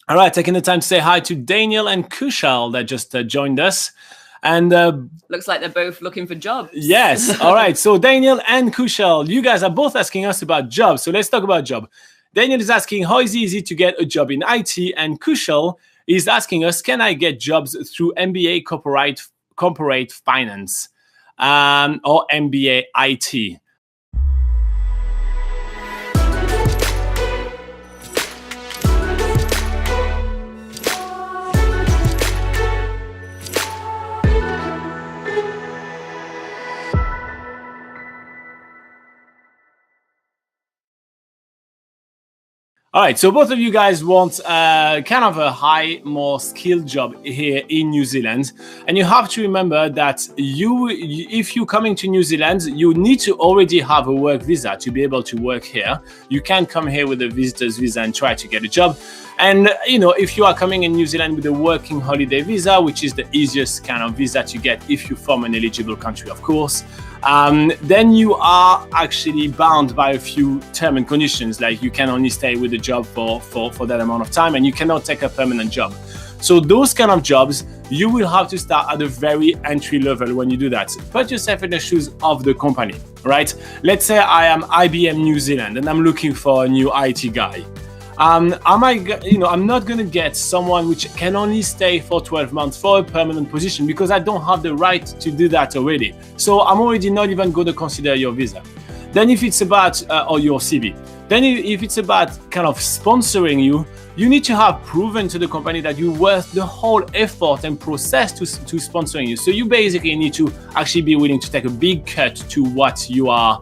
All right, taking the time to say hi to Daniel and Kushal that just joined us. And looks like they're both looking for jobs. Yes. All right. So Daniel and Kushal, you guys are both asking us about jobs. So let's talk about job. Daniel is asking, how is it easy to get a job in IT? And Kushal is asking us, can I get jobs through MBA corporate finance or MBA IT? All right, so both of you guys want kind of a high, more skilled job here in New Zealand. And you have to remember that if you're coming to New Zealand, you need to already have a work visa to be able to work here. You can't come here with a visitor's visa and try to get a job. And, if you are coming in New Zealand with a working holiday visa, which is the easiest kind of visa to get if you're from an eligible country, of course, then you are actually bound by a few terms and conditions, like you can only stay with the job for that amount of time and you cannot take a permanent job. So those kind of jobs, you will have to start at a very entry level when you do that. Put yourself in the shoes of the company, right? Let's say I am IBM New Zealand and I'm looking for a new IT guy. I'm not going to get someone which can only stay for 12 months for a permanent position because I don't have the right to do that already. So I'm already not even going to consider your visa. Then if it's about, or your CV, then if it's about kind of sponsoring you, you need to have proven to the company that you're worth the whole effort and process to sponsoring you. So you basically need to actually be willing to take a big cut to what you are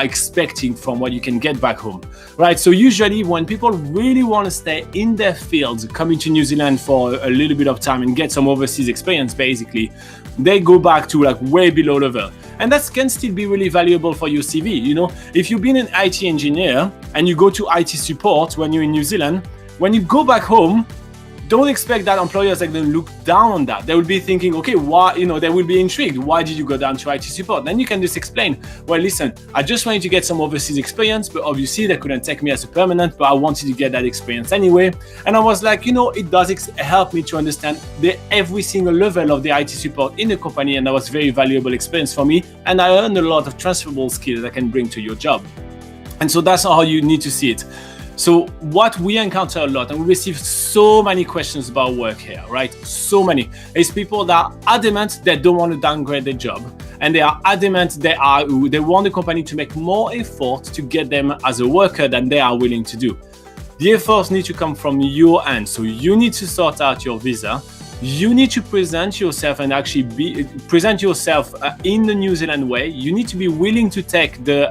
expecting from what you can get back home, right? So usually when people really want to stay in their fields, coming to New Zealand for a little bit of time and get some overseas experience, basically, they go back to like way below level. And that can still be really valuable for your CV. If you've been an IT engineer and you go to IT support when you're in New Zealand, when you go back home, don't expect that employers are going to look down on that. They will be thinking, okay, why, they will be intrigued. Why did you go down to IT support? Then you can just explain, well, listen, I just wanted to get some overseas experience, but obviously they couldn't take me as a permanent, but I wanted to get that experience anyway. And I was like, it does help me to understand every single level of the IT support in the company. And that was very valuable experience for me. And I earned a lot of transferable skills I can bring to your job. And so that's how you need to see it. So what we encounter a lot, and we receive so many questions about work here, right? So many. Is people that are adamant they don't want to downgrade their job. And they are adamant they want the company to make more effort to get them as a worker than they are willing to do. The efforts need to come from your end. So you need to sort out your visa. You need to present yourself and actually present yourself in the New Zealand way. You need to be willing to take the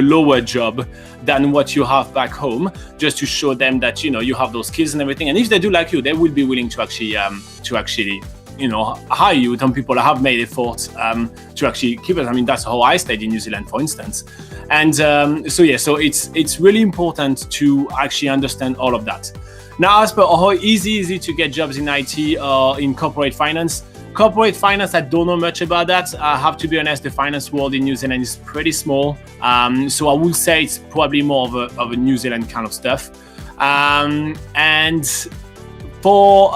lower job than what you have back home, just to show them that you have those skills and everything. And if they do like you, they will be willing to actually hire you. Some people have made efforts to actually keep it. I mean, that's how I stayed in New Zealand, for instance. And so it's really important to actually understand all of that. Now, as per how easy is it to get jobs in IT or in corporate finance? Corporate finance, I don't know much about that. I have to be honest, the finance world in New Zealand is pretty small. So I will say it's probably more of a New Zealand kind of stuff. And for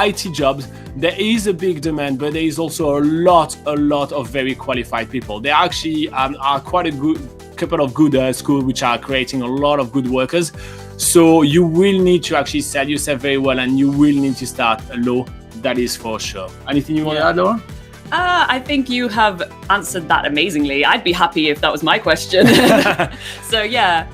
IT jobs, there is a big demand, but there is also a lot of very qualified people. There actually are quite a couple of good schools which are creating a lot of good workers. So you will need to actually sell yourself very well, and you will need to start low. That is for sure. Anything you want to add, Laura? I think you have answered that amazingly. I'd be happy if that was my question. So yeah,